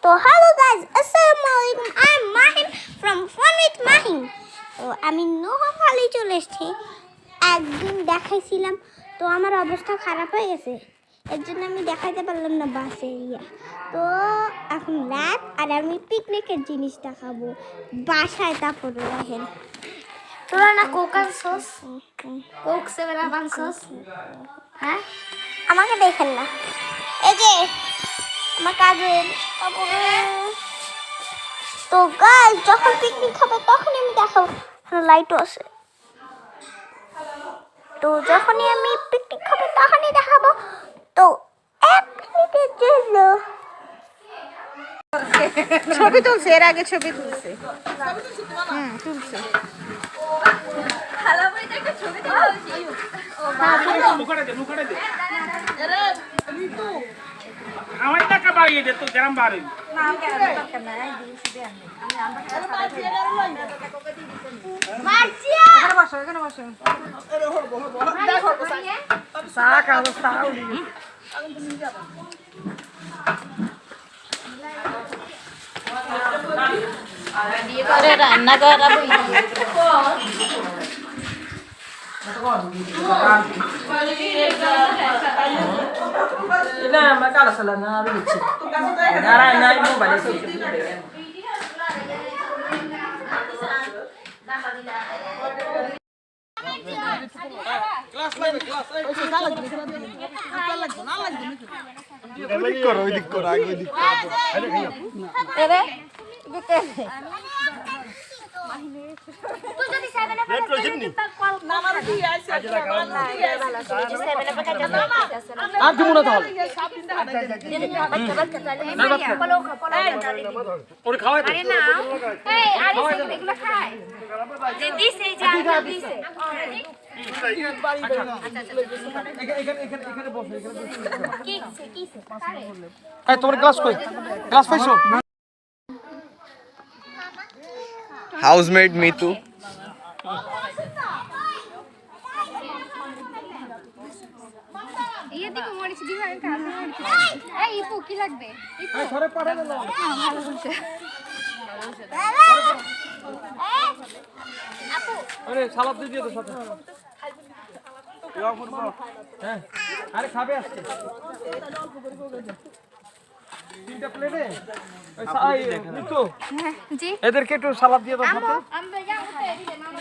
তো hello guys, আসসালামু আলাইকুম। I am Mahin from fun with Mahin. তো আমি নোয়াখালী চলে এসেছি। একদিন দেখাইছিলাম, তো আমার অবস্থা খারাপ হয়ে গেছে, এর জন্য আমি দেখাইতে পারলাম না বাসে তো এখন রাত আর আমি পিকনিকের জিনিস দেখাবো বাসায়। তারপরে দেখেন তোরা না কোক আনছস, কোক সেভেন আনছস? হ্যাঁ, আমাকে দেখেন না, এই যে আমার কাজের। তো গাইস, যখন পিকনিক হবে তখন আমি দেখাবো। লাইটও আছে, তো যখনই আমি পিকনিক হবে তখনই দেখাবো। তো 1 মিনিটের জন্য ছবি তুলছে, এর আগে ছবি তুলছে। তুলছে। আমার টাকা বাড়িয়ে দে তো গ্রাম বাড়ি রান্না করাবো। Ina makala sala na bichi. Nara na ibu bale si. Class লাগবে ক্লাস এই করো ওই দিক করো আগে ওই দিক তুই যদি 7 এ রেট রইছেন নি আর কি মনে তাহলে ওরে খাওয়াই আরে না, এই আরে এগুলো খায় যে দিছে, এই যে আগে দিছে। এই তোমার ক্লাস কই ক্লাস পাইছো Housemate Mitu. ইয়ে দিকে মরিচ দিবা, আমি কাজ করছি। এই ইপু কি লাগবে? ইপু এই ধরে পাড়ে দাও ভালো বলছে। আরে সালাদ দিয়ে দাও সাথে হ্যাঁ আরে খাবে আজকে 3টা প্লেটে ওই সাই মিতু জি এদেরকে একটু সালাদ দিয়ে দাও সাথে আমরা যাবো তো এদিকে মামা।